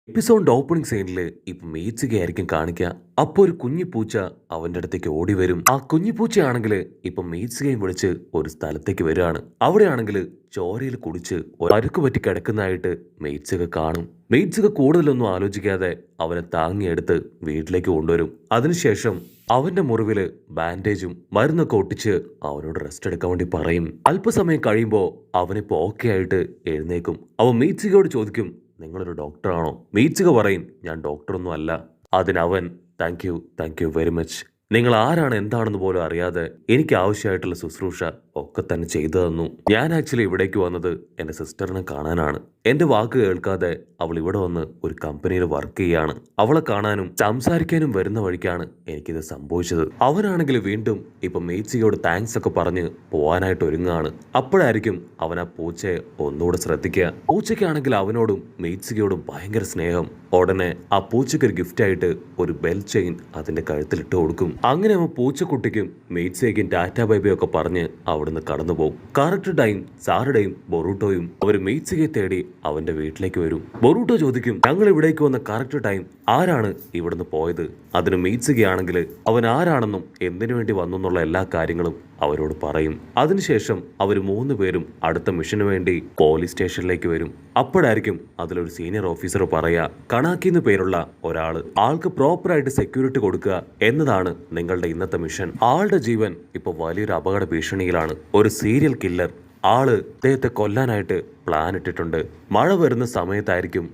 എപ്പിസോഡിന്റെ opening സീനില് ഇപ്പൊ മീറ്റ്സുകയായിരിക്കും കാണിക്കുക. അപ്പൊ ഒരു കുഞ്ഞി പൂച്ച അവന്റെ അടുത്തേക്ക് ഓടി വരും. ആ കുഞ്ഞി പൂച്ചയാണെങ്കിൽ ഇപ്പൊ മീറ്റ്സുകയും വിളിച്ച് ഒരു സ്ഥലത്തേക്ക് വരികയാണ്. അവിടെയാണെങ്കിൽ ചോരയിൽ കുടിച്ച് പരുക്ക് പറ്റി കിടക്കുന്നതായിട്ട് മീറ്റ്സുക കാണും. മീറ്റ്സുക കൂടുതലൊന്നും ആലോചിക്കാതെ അവനെ താങ്ങിയെടുത്ത് വീട്ടിലേക്ക് കൊണ്ടുവരും. അതിനുശേഷം അവന്റെ മുറിവില് ബാൻഡേജും മരുന്നൊക്കെ ഒട്ടിച്ച് അവനോട് റെസ്റ്റ് എടുക്കാൻ വേണ്ടി പറയും. അല്പസമയം കഴിയുമ്പോ അവനിപ്പോ ഓക്കെ ആയിട്ട് എഴുന്നേക്കും. അവൻ മീറ്റ്സുകയോട് ചോദിക്കും, നിങ്ങളൊരു ഡോക്ടറാണോ? മീറ്റ്സുക പറയും, ഞാൻ ഡോക്ടറൊന്നും അല്ല. അതിനവൻ താങ്ക് യു വെരി മച്ച്. നിങ്ങൾ ആരാണ് എന്താണെന്ന് പോലും അറിയാതെ എനിക്ക് ആവശ്യമായിട്ടുള്ള ശുശ്രൂഷ ഒക്കെ തന്നെ ചെയ്തു തന്നു. ഞാൻ ആക്ച്വലി ഇവിടേക്ക് വന്നത് എൻ്റെ സിസ്റ്ററിനെ കാണാനാണ്. എൻ്റെ വാക്ക് കേൾക്കാതെ അവൾ ഇവിടെ വന്ന് ഒരു കമ്പനിയിൽ വർക്ക് ചെയ്യാണ്. അവളെ കാണാനും സംസാരിക്കാനും വരുന്ന വഴിക്കാണ് എനിക്കിത് സംഭവിച്ചത്. അവനാണെങ്കിൽ വീണ്ടും ഇപ്പൊ മീറ്റ്സുകയോട് താങ്ക്സ് ഒക്കെ പറഞ്ഞ് പോവാനായിട്ട് ഒരുങ്ങാണ്. അപ്പോഴായിരിക്കും അവൻ ആ പൂച്ചയെ ഒന്നുകൂടെ ശ്രദ്ധിക്കുക. പൂച്ചയ്ക്കാണെങ്കിൽ അവനോടും മീറ്റ്സുകയോടും ഭയങ്കര സ്നേഹം. ഉടനെ ആ പൂച്ചയ്ക്ക് ഒരു ഗിഫ്റ്റ് ആയിട്ട് ഒരു ബെൽ ചെയിൻ അതിന്റെ കഴുത്തിലിട്ട് കൊടുക്കും. അങ്ങനെ അവൻ പൂച്ചക്കുട്ടിക്കും മീറ്റ്സുകയ്ക്കും ടാറ്റ ബൈബൈ ഒക്കെ പറഞ്ഞ് അവിടുന്ന് കടന്നു പോകും. കറക്റ്റ് ടൈം സാറുടെയും ബൊറൂട്ടോയും അവർ മീറ്റ്സുകയെ തേടി അവന്റെ വീട്ടിലേക്ക് വരും. ബൊറൂട്ടോ ചോദിക്കും, ഞങ്ങൾ ഇവിടേക്ക് വന്ന കറക്റ്റ് ടൈം ആരാണ് ഇവിടുന്ന് പോയത്? അതിന് മീറ്റ്സുകയാണെങ്കിൽ അവൻ ആരാണെന്നും എന്തിനു വേണ്ടി വന്നു എന്നുള്ള എല്ലാ കാര്യങ്ങളും അവരോട് പറയും. അതിനുശേഷം അവർ മൂന്ന് പേരും അടുത്ത മിഷന് വേണ്ടി പോലീസ് സ്റ്റേഷനിലേക്ക് വരും. അപ്പോഴായിരിക്കും അതിലൊരു സീനിയർ ഓഫീസർ പറയാ, കണാക്കി എന്ന് പേരുള്ള ഒരാള് ആൾക്ക് പ്രോപ്പറായിട്ട് സെക്യൂരിറ്റി കൊടുക്കുക എന്നതാണ് നിങ്ങളുടെ ഇന്നത്തെ മിഷൻ. ആളുടെ ജീവൻ ഇപ്പൊ വലിയൊരു അപകട ഭീഷണിയിലാണ്. ഒരു സീരിയൽ കില്ലർ ആള് അദ്ദേഹത്തെ കൊല്ലാനായിട്ട് പ്ലാൻ ഇട്ടിട്ടുണ്ട്. മഴ വരുന്ന സമയത്തായിരിക്കും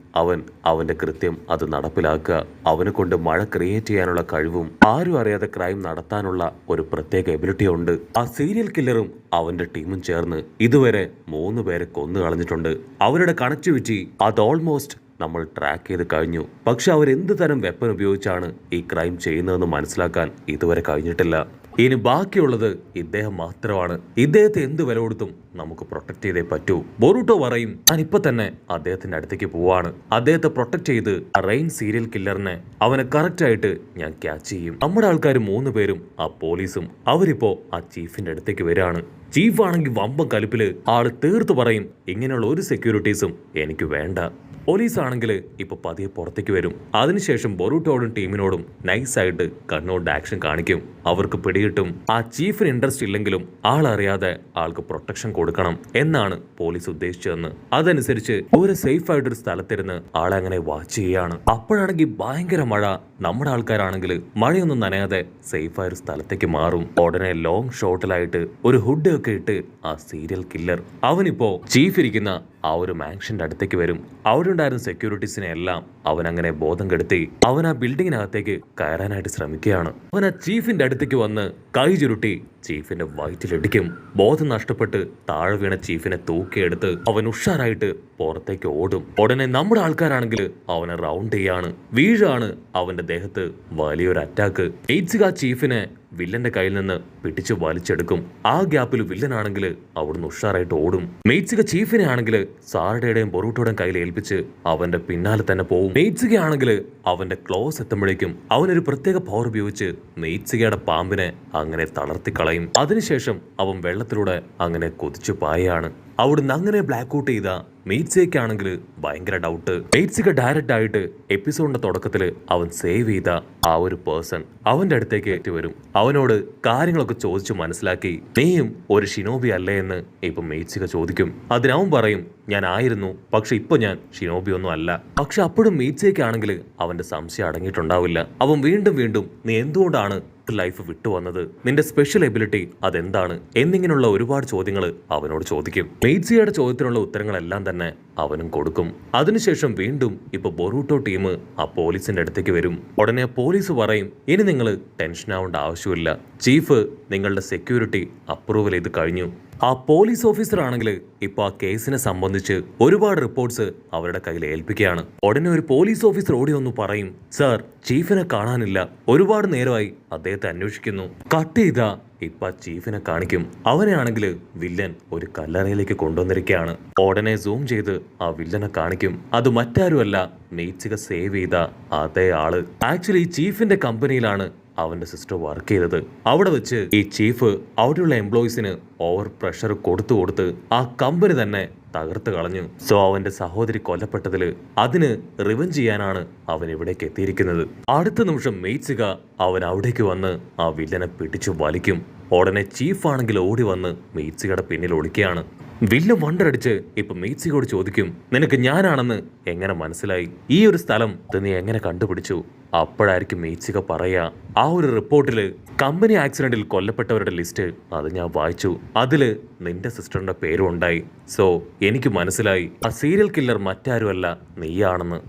അവന്റെ കൃത്യം അത് നടപ്പിലാക്കുക. അവനെ കൊണ്ട് മഴ ക്രിയേറ്റ് ചെയ്യാനുള്ള കഴിവും ആരും അറിയാതെ ക്രൈം നടത്താനുള്ള ഒരു പ്രത്യേക എബിലിറ്റി ഉണ്ട്. ആ സീരിയൽ കില്ലറും അവന്റെ ടീമും ചേർന്ന് ഇതുവരെ 3 പേരെ കൊന്നു കളഞ്ഞിട്ടുണ്ട്. അവരുടെ കണക്ടിവിറ്റി അത് ഓൾമോസ്റ്റ് നമ്മൾ ട്രാക്ക് ചെയ്ത് കഴിഞ്ഞു. പക്ഷെ അവരെന്ത് തരം വെപ്പൺ ഉപയോഗിച്ചാണ് ഈ ക്രൈം ചെയ്യുന്നതെന്ന് മനസ്സിലാക്കാൻ ഇതുവരെ കഴിഞ്ഞിട്ടില്ല. ഇനി ബാക്കിയുള്ളത് ഇദ്ദേഹം മാത്രമാണ്. ഇദ്ദേഹത്തെ എന്ത് വില കൊടുത്തും നമുക്ക് പ്രൊട്ടക്ട് ചെയ്തേ പറ്റൂ. ബൊറൂട്ടോ പറയും, ഞാൻ ഇപ്പൊ തന്നെ അദ്ദേഹത്തിന്റെ അടുത്തേക്ക് പോവാണ്. അദ്ദേഹത്തെ പ്രൊട്ടക്ട് ചെയ്ത് റെയിൻ സീരിയൽ കില്ലറിനെ അവനെ കറക്റ്റ് ആയിട്ട് ഞാൻ ക്യാച്ച് ചെയ്യും. നമ്മുടെ ആൾക്കാർ 3 പേരും ആ പോലീസും അവരിപ്പോ ആ ചീഫിന്റെ അടുത്തേക്ക് വരികയാണ്. ചീഫ് ആണെങ്കിൽ വമ്പം കലിപ്പില് ആള് തീർത്തു പറയും, ഇങ്ങനെയുള്ള ഒരു സെക്യൂരിറ്റീസും എനിക്ക് വേണ്ട. പോലീസ് ആണെങ്കിൽ ഇപ്പൊ പതിയെ പുറത്തേക്ക് വരും. അതിനുശേഷം ബൊറൂട്ടോടും ടീമിനോടും നൈസായിട്ട് കണ്ണോട് ആക്ഷൻ കാണിക്കും. അവർക്ക് പിടികിട്ടും ആ ചീഫിന് ഇൻട്രസ്റ്റ് ഇല്ലെങ്കിലും ആളറിയാതെ ആൾക്ക് പ്രൊട്ടക്ഷൻ കൊടുക്കണം എന്നാണ് പോലീസ് ഉദ്ദേശിച്ചതെന്ന്. അതനുസരിച്ച് ഒരു സേഫ് ആയിട്ടൊരു സ്ഥലത്തിരുന്ന് ആളെ അങ്ങനെ വാച്ച് ചെയ്യാണ്. അപ്പോഴാണെങ്കിൽ ഭയങ്കര മഴ. നമ്മുടെ ആൾക്കാരാണെങ്കിൽ മഴയൊന്നും നനയാതെ സേഫ് ആയ ഒരു സ്ഥലത്തേക്ക് മാറും. ഉടനെ ലോങ് ഷോട്ടിലായിട്ട് ഒരു ഹുഡ് ഒക്കെ ഇട്ട് ആ സീരിയൽ കില്ലർ അവനിപ്പോ ചീഫ് ഇരിക്കുന്ന ആ ഒരു മാൻഷന്റെ അടുത്തേക്ക് വരും. അവിടെ ഉണ്ടായിരുന്ന സെക്യൂരിറ്റീസിനെ എല്ലാം അവൻ അങ്ങനെ ബോധം കെടുത്തി അവൻ ആ ബിൽഡിങ്ങിനകത്തേക്ക് കയറാനായിട്ട് ശ്രമിക്കുകയാണ്. അവൻ ആ ചീഫിന്റെ അടുത്തേക്ക് വന്ന് കൈ ചുരുട്ടി ചീഫിന്റെ വയറ്റിലിടിക്കും. ബോധം നഷ്ടപ്പെട്ട് താഴെ വീണ ചീഫിനെ തൂക്കിയെടുത്ത് അവൻ ഉഷാറായിട്ട് പുറത്തേക്ക് ഓടും. ഉടനെ നമ്മുടെ ആൾക്കാരാണെങ്കിൽ അവനെ റൗണ്ട് ചെയ്യാണ്. വീഴാണ് അവന്റെ ദേഹത്ത് വലിയൊരു അറ്റാക്ക്. എയ്റ്റ്സുക ചീഫിനെ വില്ലന്റെ കയ്യിൽ നിന്ന് പിടിച്ച് വലിച്ചെടുക്കും. ആ ഗ്യാപ്പിൽ വില്ലനാണെങ്കിൽ അവിടുന്ന് ഉഷാറായിട്ട് ഓടും. മെയ്റ്റ്സുക ചീഫിനെ ആണെങ്കിൽ സാറുടെയും ബൊറൂട്ടോയുടെയും കയ്യിൽ ഏൽപ്പിച്ച് അവന്റെ പിന്നാലെ തന്നെ പോകും. മെയ്റ്റ്സുക ആണെങ്കിൽ അവന്റെ ക്ലോസ് എത്തുമ്പോഴേക്കും അവനൊരു പ്രത്യേക പവർ ഉപയോഗിച്ച് മെയ്റ്റ്സുകയുടെ പാമ്പിനെ അങ്ങനെ തളർത്തിക്കളയും. അതിനുശേഷം അവൻ വെള്ളത്തിലൂടെ അങ്ങനെ കുതിച്ചു പായാണ്. അവിടുന്ന് അങ്ങനെ ബ്ലാക്ക് ഔട്ട് ചെയ്ത മെയ്റ്റ്സുകയ്ക്കാണെങ്കിൽ ഭയങ്കര ഡൗട്ട്. മെയ്റ്റ്സുക ഡയറക്റ്റ് ആയിട്ട് എപ്പിസോഡിന്റെ തുടക്കത്തിൽ അവൻ സേവ് ചെയ്ത ആ ഒരു പേഴ്സൺ അവന്റെ അടുത്തേക്ക് വരും. അവനോട് കാര്യങ്ങളൊക്കെ ചോദിച്ചു മനസ്സിലാക്കി, നീയും ഒരു ഷിനോബി അല്ലേ എന്ന് ഇപ്പൊ മെയ്റ്റ്സുക ചോദിക്കും. അതിനവൻ പറയും, ഞാൻ ആയിരുന്നു, പക്ഷെ ഇപ്പൊ ഞാൻ ഷിനോബി ഒന്നും അല്ല. പക്ഷെ അപ്പോഴും മെയ്റ്റ്സുകയ്ക്കാണെങ്കിൽ അവന്റെ സംശയം അടങ്ങിയിട്ടുണ്ടാവില്ല. അവൻ വീണ്ടും നീ എന്തുകൊണ്ടാണ് ലൈഫ് വിട്ടുവന്നത്, നിന്റെ സ്പെഷ്യൽ എബിലിറ്റി അതെന്താണ് എന്നിങ്ങനെയുള്ള ഒരുപാട് ചോദ്യങ്ങൾ അവനോട് ചോദിക്കും. മെയ്റ്റ്സുകയുടെ ചോദ്യത്തിനുള്ള ഉത്തരങ്ങളെല്ലാം തന്നെ അവനും കൊടുക്കും. അതിനുശേഷം വീണ്ടും ഇപ്പൊ ബൊറൂട്ടോ ടീം ആ പോലീസിന്റെ അടുത്തേക്ക് വരും. ഉടനെ പോലീസ് പറയും, ഇനി നിങ്ങൾ ടെൻഷൻ ആവേണ്ട ആവശ്യമില്ല, ചീഫ് നിങ്ങളുടെ സെക്യൂരിറ്റി അപ്രൂവൽ ചെയ്ത് കഴിഞ്ഞു. ആ പോലീസ് ഓഫീസർ ആണെങ്കിൽ ഇപ്പൊ ആ കേസിനെ സംബന്ധിച്ച് ഒരുപാട് റിപ്പോർട്ട്സ് അവരുടെ കയ്യിൽ ഏൽപ്പിക്കുകയാണ്. ഉടനെ ഒരു പോലീസ് ഓഫീസർ ഓടി വന്നു പറയും, സാർ ചീഫിനെ കാണാനില്ല, ഒരുപാട് നേരമായി അദ്ദേഹത്തെ അന്വേഷിക്കുന്നു. കട്ട് ചെയ്ത ഇപ്പൊ ചീഫിനെ കാണിക്കും. അവനെ ആണെങ്കിൽ വില്ലൻ ഒരു കല്ലറയിലേക്ക് കൊണ്ടുവന്നിരിക്കുകയാണ്. ഉടനെ സൂം ചെയ്ത് ആ വില്ലനെ കാണിക്കും. അത് മറ്റാരുമല്ല, മെയ്റ്റ്സുക സേവ് ചെയ്ത അതേ ആള്. ആക്ച്വലി ചീഫിന്റെ കമ്പനിയിലാണ് അവന്റെ സിസ്റ്റർ വർക്ക് ചെയ്തത്. അവിടെ വെച്ച് ഈ ചീഫ് അവിടെയുള്ള എംപ്ലോയീസിന് ഓവർ പ്രഷർ കൊടുത്ത് ആ കമ്പനി തന്നെ തകർത്ത് കളഞ്ഞു. സോ അവന്റെ സഹോദരി കൊല്ലപ്പെട്ടതില് അതിന് റിവെഞ്ച് ചെയ്യാനാണ് അവൻ ഇവിടേക്ക് എത്തിയിരിക്കുന്നത്. അടുത്ത നിമിഷം മെയ്റ്റ്സിക അവൻ അവിടേക്ക് വന്ന് ആ വില്ലനെ പിടിച്ചു വലിക്കും. ഉടനെ ചീഫ് ആണെങ്കിൽ ഓടി വന്ന് മെയ്റ്റ്സികയുടെ പിന്നിൽ ഒളിക്കുകയാണ്. വില്ലൻ വണ്ടടിച്ച് ഇപ്പൊ മെയ്റ്റ്സികയോട് ചോദിക്കും, നിനക്ക് ഞാനാണെന്ന് എങ്ങനെ മനസ്സിലായി? ഈ ഒരു സ്ഥലം നീ എങ്ങനെ കണ്ടുപിടിച്ചു? അപ്പോഴായിരിക്കും മെയ്റ്റ്സിക പറയാ, ആ ഒരു റിപ്പോർട്ടില് കമ്പനി ആക്സിഡന്റിൽ കൊല്ലപ്പെട്ടവരുടെ ലിസ്റ്റ് അത് ഞാൻ വായിച്ചു. അതില് നിന്റെ സിസ്റ്ററിന്റെ പേരും ഉണ്ടായി. സോ എനിക്ക് മനസ്സിലായി ആ സീരിയൽ കില്ലർ മറ്റാരുമല്ല നീയാണെന്ന്.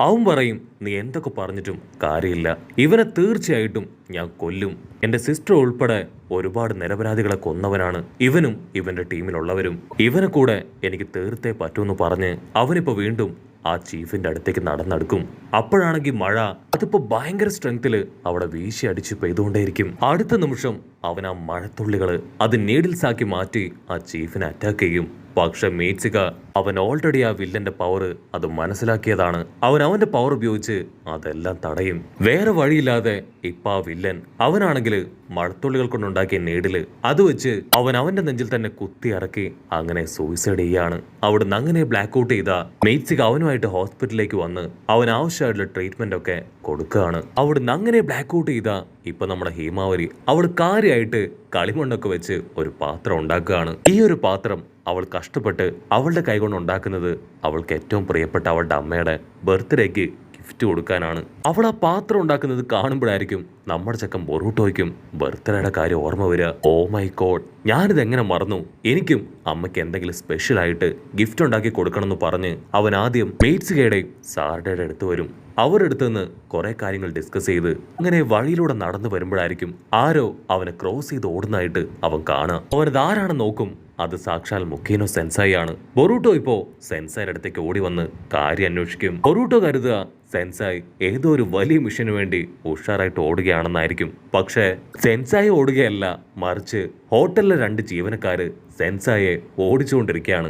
അവൻ പറയും, നീ എന്തൊക്കെ പറഞ്ഞിട്ടും കാര്യമില്ല, ഇവനെ തീർച്ചയായിട്ടും ഞാൻ കൊല്ലും. എന്റെ സിസ്റ്റർ ഉൾപ്പെടെ ഒരുപാട് നിരപരാധികളെ കൊന്നവനാണ് ഇവനും ഇവന്റെ ടീമിലുള്ളവരും. ഇവനെ കൂടെ എനിക്ക് തീർത്തേ പറ്റൂന്ന് പറഞ്ഞ് അവനിപ്പോ വീണ്ടും ആ ചീഫിന്റെ അടുത്തേക്ക് നടന്നെടുക്കും. അപ്പോഴാണെങ്കിൽ മഴ അതിപ്പോ ഭയങ്കര സ്ട്രെങ്തില് അവിടെ വീശി അടിച്ച് പെയ്തുകൊണ്ടേയിരിക്കും. അടുത്ത നിമിഷം അവൻ ആ മഴത്തുള്ളികള് അത് നീഡിൽസ് ആക്കി മാറ്റി ആ ചീഫിനെ അറ്റാക്ക് ചെയ്യും. പക്ഷെ മെയ്റ്റ്സിക അവൻ ഓൾറെഡി ആ വില്ലന്റെ പവർ അത് മനസ്സിലാക്കിയതാണ്. അവന്റെ പവർ ഉപയോഗിച്ച് അതെല്ലാം തടയും. വേറെ വഴിയില്ലാതെ ഇപ്പൊ ആ വില്ലൻ അവനാണെങ്കിൽ മഴത്തുള്ളികൾ കൊണ്ടുണ്ടാക്കിയ നീഡില് അത് വെച്ച് അവന്റെ നെഞ്ചിൽ തന്നെ കുത്തി ഇറക്കി അങ്ങനെ സൂയിസൈഡ് ചെയ്യാണ്. അവിടുന്ന് അങ്ങനെ ബ്ലാക്ക് ഔട്ട് ചെയ്ത മെയ്റ്റ്സിക അവനുമായിട്ട് ഹോസ്പിറ്റലിലേക്ക് വന്ന് അവൻ ആവശ്യമായിട്ടുള്ള ട്രീറ്റ്മെന്റ് ഒക്കെ കൊടുക്കുകയാണ്. അവിടുന്ന് അങ്ങനെ ബ്ലാക്ക് ഔട്ട് ചെയ്ത ഇപ്പൊ നമ്മുടെ ഹീമാവരി അവൾ കാര്യമായിട്ട് കളിമണ്ണൊക്കെ വെച്ച് ഒരു പാത്രം ഉണ്ടാക്കുകയാണ്. ഈ ഒരു പാത്രം അവൾ കഷ്ടപ്പെട്ട് അവളുടെ കൈകൊണ്ട് ഉണ്ടാക്കുന്നത് അവൾക്ക് ഏറ്റവും പ്രിയപ്പെട്ട അവളുടെ അമ്മയുടെ ബർത്ത്ഡേക്ക് ഗിഫ്റ്റ് കൊടുക്കാനാണ്. അവൾ ആ പാത്രം ഉണ്ടാക്കുന്നത് കാണുമ്പോഴായിരിക്കും നമ്മുടെ ചെക്കൻ ബൊറൂട്ടോയ്ക്കും ബർത്ത്ഡേയുടെ കാര്യം ഓർമ്മ വരിക. ഓ മൈ ഗോഡ്, ഞാനിത് എങ്ങനെ മറന്നു? എനിക്കും അമ്മയ്ക്ക് എന്തെങ്കിലും സ്പെഷ്യൽ ആയിട്ട് ഗിഫ്റ്റ് ഉണ്ടാക്കി കൊടുക്കണം എന്ന് പറഞ്ഞ് അവൻ ആദ്യം മെയ്റ്റ്സികയുടെയും സാറുടെ അടുത്ത് വരും. അവരെടുത്ത് നിന്ന് കുറെ കാര്യങ്ങൾ ഡിസ്കസ് ചെയ്ത് അങ്ങനെ വഴിയിലൂടെ നടന്നു വരുമ്പോഴായിരിക്കും ആരോ അവനെ ക്രോസ് ചെയ്ത് ഓടുന്നതായിട്ട് അവൻ കാണാം. അവനത് ആരാണെന്ന് നോക്കും. അത് സാക്ഷാൽ മുക്കീനോ സെൻസായി ആണ്. ബൊറൂട്ടോ ഇപ്പോ സെൻസായുടെ അടുത്തേക്ക് ഓടി വന്ന് കാര്യം അന്വേഷിക്കും. ബൊറൂട്ടോ കരുതുക സെൻസായി ഏതോ ഒരു വലിയ മിഷന് വേണ്ടി ഉഷാറായിട്ട് ഓടുകയാണെന്നായിരിക്കും. പക്ഷേ സെൻസായി ഓടുകയല്ല, മറിച്ച് ഹോട്ടലിലെ 2 ജീവനക്കാര് സെൻസായെ ഓടിച്ചുകൊണ്ടിരിക്കുകയാണ്.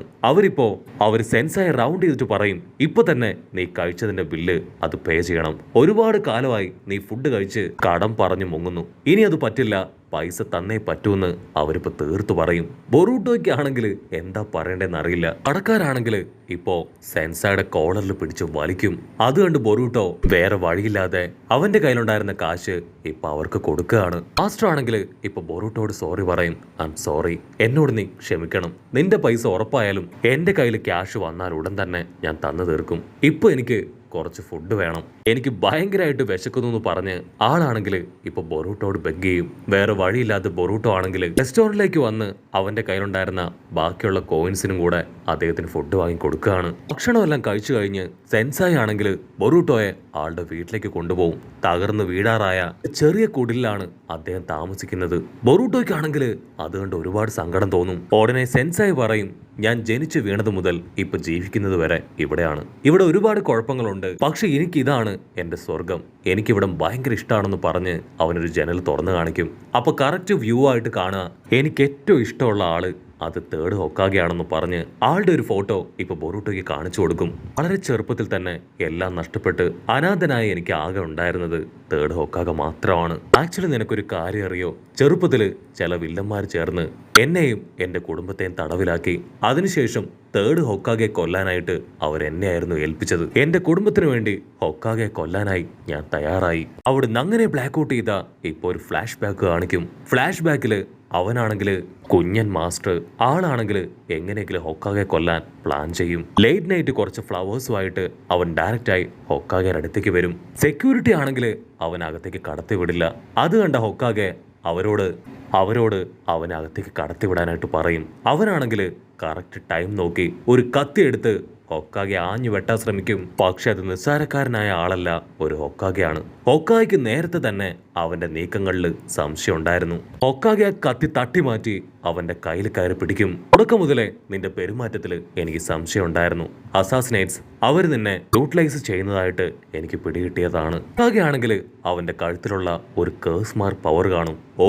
അവർ സെൻസായെ റൗണ്ട് ചെയ്തിട്ട് പറയും, ഇപ്പൊ തന്നെ നീ കഴിച്ചതിന്റെ ബില്ല് അത് പേ ചെയ്യണം. ഒരുപാട് കാലമായി നീ ഫുഡ് കഴിച്ച് കടം പറഞ്ഞു മുങ്ങുന്നു. ഇനി അത് പറ്റില്ല, പൈസ തന്നേ പറ്റൂന്ന് അവരിപ്പോ തീർത്തു പറയും. ബൊറൂട്ടോയ്ക്ക് ആണെങ്കിൽ എന്താ പറയണ്ടെന്ന് അറിയില്ല. കടക്കാരാണെങ്കിൽ ഇപ്പോ സെൻസായുടെ കോളറിൽ പിടിച്ച് വലിക്കും. അത് കണ്ട് ബൊറൂട്ടോ വേറെ വഴിയില്ലാതെ അവന്റെ കയ്യിലുണ്ടായിരുന്ന കാശ് ഇപ്പൊ അവർക്ക് കൊടുക്കുകയാണ്. മാസ്റ്റർ ആണെങ്കിൽ ഇപ്പൊ ബൊറൂട്ടോട് സോറി പറയും. ഐ എം സോറി, എന്നോട് നീ ക്ഷമിക്കണം. നിന്റെ പൈസ ഉറപ്പായാലും എന്റെ കയ്യിൽ ക്യാഷ് വന്നാൽ ഉടൻ തന്നെ ഞാൻ തന്നു തീർക്കും. ഇപ്പൊ എനിക്ക് കുറച്ച് ഫുഡ് വേണം, എനിക്ക് ഭയങ്കരമായിട്ട് വിശക്കുന്നു എന്ന് പറഞ്ഞ് ആളാണെങ്കിൽ ഇപ്പൊ ബൊറൂട്ടോട് ബെഗ് ചെയ്യും. വേറെ വഴിയില്ലാതെ ബൊറൂട്ടോ ആണെങ്കിൽ റെസ്റ്റോറന്റിലേക്ക് വന്ന് അവന്റെ കയ്യിലുണ്ടായിരുന്ന ബാക്കിയുള്ള കോയിൻസിനും കൂടെ അദ്ദേഹത്തിന് ഫുഡ് വാങ്ങി കൊടുക്കുകയാണ്. ഭക്ഷണമെല്ലാം കഴിച്ചു കഴിഞ്ഞ് സെൻസായി ആണെങ്കിൽ ബൊറൂട്ടോയെ ആളുടെ വീട്ടിലേക്ക് കൊണ്ടുപോകും. തകർന്ന് വീടാറായ ചെറിയ കുടിലാണ് അദ്ദേഹം താമസിക്കുന്നത്. ബൊറൂട്ടോയ്ക്കാണെങ്കിൽ അതുകൊണ്ട് ഒരുപാട് സങ്കടം തോന്നും. ഉടനെ സെൻസായി പറയും, ഞാൻ ജനിച്ചു വീണത് മുതൽ ഇപ്പൊ ജീവിക്കുന്നത് വരെ ഇവിടെയാണ്. ഇവിടെ ഒരുപാട് കുഴപ്പങ്ങളുണ്ട്, പക്ഷെ എനിക്കിതാണ് എന്റെ സ്വർഗം. എനിക്കിവിടെ ഭയങ്കര ഇഷ്ടമാണെന്ന് പറഞ്ഞ് അവനൊരു ജനൽ തുറന്നു കാണിക്കും. അപ്പൊ കറക്റ്റ് വ്യൂ ആയിട്ട് കാണുക എനിക്ക് ഏറ്റവും ഇഷ്ടമുള്ള ആള് അത് തേർഡ് ഹൊക്കാഗെയാണെന്ന് പറഞ്ഞ് ആളുടെ ഒരു ഫോട്ടോ ഇപ്പൊ ബൊറൂട്ടോയ്ക്ക് കാണിച്ചു കൊടുക്കും. വളരെ ചെറുപ്പത്തിൽ തന്നെ എല്ലാം നഷ്ടപ്പെട്ട് അനാഥനായി എനിക്ക് ആകെ ഉണ്ടായിരുന്നത് തേർഡ് ഹൊക്കാഗെ മാത്രമാണ്. ആക്ച്വലി നിനക്കൊരു കാര്യം അറിയോ? ചെറുപ്പത്തില് ചില വില്ലന്മാർ ചേർന്ന് എന്നെയും എന്റെ കുടുംബത്തെയും തടവിലാക്കി. അതിനുശേഷം തേർഡ് ഹൊക്കാഗെ കൊല്ലാനായിട്ട് അവരെന്നെയായിരുന്നു ഏൽപ്പിച്ചത്. എന്റെ കുടുംബത്തിന് വേണ്ടി ഹൊക്കാഗെ കൊല്ലാനായി ഞാൻ തയ്യാറായി. അവിടുന്ന് അങ്ങനെ ബ്ലാക്ക് ഔട്ട് ചെയ്ത ഇപ്പൊ ഒരു ഫ്ലാഷ് ബാക്ക് കാണിക്കും. ഫ്ലാഷ് ബാക്കില് അവനാണെങ്കിൽ കുഞ്ഞൻ മാസ്റ്റർ ആളാണെങ്കിൽ എങ്ങനെയെങ്കിലും ഹൊക്കാഗെ കൊല്ലാൻ പ്ലാൻ ചെയ്യും. ലേറ്റ് നൈറ്റ് കുറച്ച് ഫ്ലവേഴ്സുമായിട്ട് അവൻ ഡയറക്റ്റായി ഹൊക്കാഗെയുടെ അടുത്തേക്ക് വരും. സെക്യൂരിറ്റി ആണെങ്കിൽ അവനകത്തേക്ക് കടത്തി വിടില്ല. അത് കണ്ട ഹൊക്കാഗെ അവരോട് അവനകത്തേക്ക് കടത്തിവിടാനായിട്ട് പറയും. അവനാണെങ്കിൽ കറക്റ്റ് ടൈം നോക്കി ഒരു കത്തി എടുത്ത് ഹൊക്കാഗെ ആഞ്ഞു വെട്ടാൻ ശ്രമിക്കും. പക്ഷെ അത് നിസ്സാരക്കാരനായ ആളല്ല, ഒരു ഹൊക്കാഗെയാണ്. ഹൊക്കാഗെക്ക് നേരത്തെ തന്നെ അവന്റെ നീക്കങ്ങളിൽ സംശയം ഉണ്ടായിരുന്നു. ഹൊക്കാഗെ കത്തി തട്ടി മാറ്റി അവന്റെ കയ്യിൽ കയറി പിടിക്കും. തുടക്കം മുതലേ നിന്റെ പെരുമാറ്റത്തില് എനിക്ക് സംശയം ഉണ്ടായിരുന്നു. അസാസിനേറ്റ്സ് അവര് നിന്നെ യൂട്ടിലൈസ് ചെയ്യുന്നതായിട്ട് എനിക്ക് പിടികിട്ടിയതാണ്. ഹൊക്കാഗെ ആണെങ്കിൽ അവന്റെ കഴുത്തിലുള്ള ഒരു കേഴ്സ് മാർക്ക് പവർ കാണും. ഓ,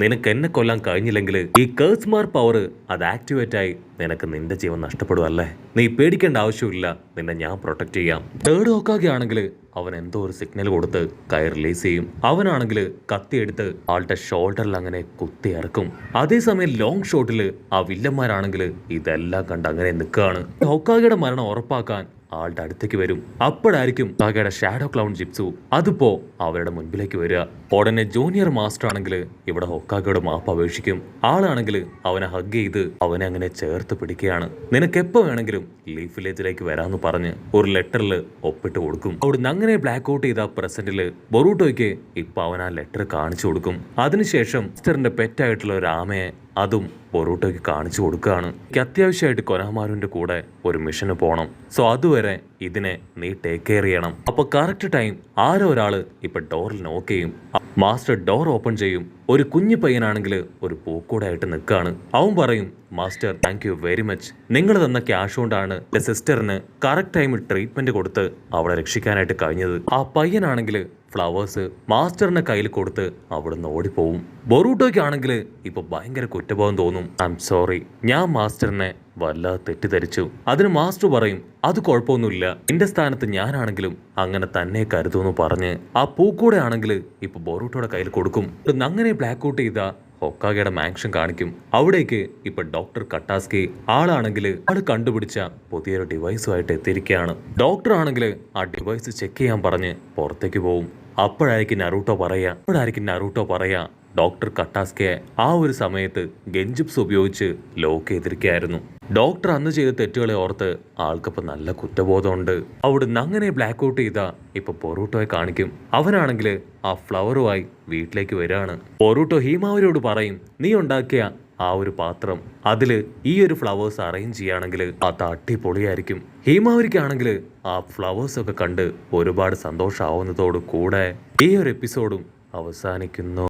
നിനക്ക് എന്നെ കൊല്ലാൻ കഴിഞ്ഞില്ലെങ്കിൽ ഈ കേഴ്സ് മാർക്ക് പവർ അത് ആക്ടിവേറ്റ് ആയി നിനക്ക് നിന്റെ ജീവൻ നഷ്ടപ്പെടും അല്ലേ? നീ പേടിക്കേണ്ട ആവശ്യമില്ല, നിന്നെ ഞാൻ പ്രൊട്ടക്ട് ചെയ്യാം. തേർഡ് ഹൊക്കാഗെ ആണെങ്കിൽ അവൻ എന്തോ ഒരു സിഗ്നൽ കൊടുത്ത് കൈ റിലീസ് ചെയ്യും. അവനാണെങ്കിൽ കത്തിയെടുത്ത് ആളുടെ ഷോൾഡറിൽ അങ്ങനെ കുത്തി ഇറക്കും. അതേസമയം ലോങ് ഷോട്ടിൽ ആ വില്ലന്മാരാണെങ്കിൽ ഇതെല്ലാം കണ്ട് അങ്ങനെ നിൽക്കുകയാണ്. ഹൊക്കാഗയുടെ മരണം ഉറപ്പാക്കാൻ ആളുടെ അടുത്തേക്ക് വരും. അപ്പോഴായിരിക്കും ഹൊക്കാഗയുടെ ഷാഡോ ക്ലൗൺ ജിപ്സു അതിപ്പോ അവരുടെ മുൻപിലേക്ക് വരിക. ഉടനെ ജൂനിയർ മാസ്റ്റർ ആണെങ്കിൽ ഇവിടെ ഹൊക്കാഗയുടെ മാപ്പ് അപേക്ഷിക്കും. ആളാണെങ്കിൽ അവനെ ഹഗ് ചെയ്ത് അവനെ അങ്ങനെ ചേർത്ത് പിടിക്കുകയാണ്. നിനക്ക് എപ്പോ വേണമെങ്കിലും ലീഫ് വില്ലേജിലേക്ക് വരാമെന്ന് പറഞ്ഞ് ഒരു ലെറ്ററിൽ ഒപ്പിട്ട് കൊടുക്കും. അവിടുന്ന് അങ്ങനെ ബ്ലാക്ക് ഔട്ട് ചെയ്ത പ്രസന്റില് ബൊറൂട്ടോയ്ക്ക് ഇപ്പൊ അവൻ ആ ലെറ്റർ കാണിച്ചു കൊടുക്കും. അതിനുശേഷം മാസ്റ്ററിന്റെ പെറ്റായിട്ടുള്ള ഒരു ആമയെ അതും ബൊറൂട്ടോയ്ക്ക് കാണിച്ചു കൊടുക്കുകയാണ്. എനിക്ക് അത്യാവശ്യമായിട്ട് കൊനാമാരുവിന്റെ കൂടെ ഒരു മിഷന് പോകണം. സോ അതുവരെ ഇതിനെ നീ ടേക്ക് കെയർ ചെയ്യണം. അപ്പൊ കറക്റ്റ് ടൈം ആരോ ഒരാള് ഇപ്പൊ ഡോറിൽ നോക്ക് ചെയ്യും. മാസ്റ്റർ ഡോർ ഓപ്പൺ ചെയ്യും. ഒരു കുഞ്ഞു പയ്യനാണെങ്കിൽ ഒരു പൂക്കൂടെ ആയിട്ട് നിൽക്കുകയാണ്. അവൻ പറയും, master thank you very much. നിങ്ങൾ തന്ന ക്യാഷ് കൊണ്ടാണ് എന്റെ സിസ്റ്ററിന് കറക്റ്റ് ടൈമിൽ ട്രീറ്റ്മെന്റ് കൊടുത്ത് അവളെ രക്ഷിക്കാനായിട്ട് കഴിഞ്ഞത്. ആ പയ്യനാണെങ്കിൽ ഫ്ലവേഴ്സ് മാസ്റ്ററിന്റെ കയ്യിൽ കൊടുത്ത് അവിടുന്ന് ഓടിപ്പോവും. ബൊറൂട്ടോയ്ക്കാണെങ്കിൽ ഇപ്പൊ ഭയങ്കര കുറ്റബോധം തോന്നും. ഐ എം സോറി, ഞാൻ മാസ്റ്ററിനെ വല്ലാതെ തെറ്റിദ്ധരിച്ചു. അതിന് മാസ്റ്റർ പറയും, അത് കുഴപ്പമൊന്നുമില്ല, എന്റെ സ്ഥാനത്ത് ഞാനാണെങ്കിലും അങ്ങനെ തന്നെ കരുതുമെന്ന് പറഞ്ഞ് ആ പൂക്കൂടെ ആണെങ്കിൽ ഇപ്പൊ ബൊറൂട്ടോയുടെ കയ്യിൽ കൊടുക്കും. അങ്ങനെ ബ്ലാക്ക് ഔട്ട് ചെയ്ത ഹൊക്കാഗയുടെ മാൻഷൻ കാണിക്കും. അവിടേക്ക് ഇപ്പൊ ഡോക്ടർ കട്ടാസ്കി ആളാണെങ്കിൽ ആള് കണ്ടുപിടിച്ച പുതിയൊരു ഡിവൈസുമായിട്ട് എത്തിയിരിക്കുകയാണ്. ഡോക്ടർ ആണെങ്കിൽ ആ ഡിവൈസ് ചെക്ക് ചെയ്യാൻ പറഞ്ഞ് പുറത്തേക്ക് പോവും. അപ്പോഴായിരിക്കും നറൂട്ടോ പറയാ ഡോക്ടർ കട്ടാസ്കയെ ആ ഒരു സമയത്ത് ഗെഞ്ചിപ്സ് ഉപയോഗിച്ച് ലോക്ക് ചെയ്തിരിക്കുകയായിരുന്നു. ഡോക്ടർ അന്ന് ചെയ്ത തെറ്റുകളെ ഓർത്ത് ആൾക്കപ്പോൾ നല്ല കുറ്റബോധമുണ്ട്. അവിടുന്ന് അങ്ങനെ ബ്ലാക്ക് ഔട്ട് ചെയ്ത ഇപ്പൊ ബൊറൂട്ടോയെ കാണിക്കും. അവനാണെങ്കിൽ ആ ഫ്ലവറുമായി വീട്ടിലേക്ക് വരികയാണ്. ബൊറൂട്ടോ ഹീമാവരിയോട് പറയും, നീ ഉണ്ടാക്കിയ ആ ഒരു പാത്രം അതില് ഈ ഒരു ഫ്ലവേഴ്സ് അറേഞ്ച് ചെയ്യുകയാണെങ്കിൽ അത് അടിപൊളിയായിരിക്കും. ഹീമാവരിക്കാണെങ്കിൽ ആ ഫ്ലവേഴ്സ് ഒക്കെ കണ്ട് ഒരുപാട് സന്തോഷമാവുന്നതോട് കൂടെ ഈ ഒരു എപ്പിസോഡും അവസാനിക്കുന്നു.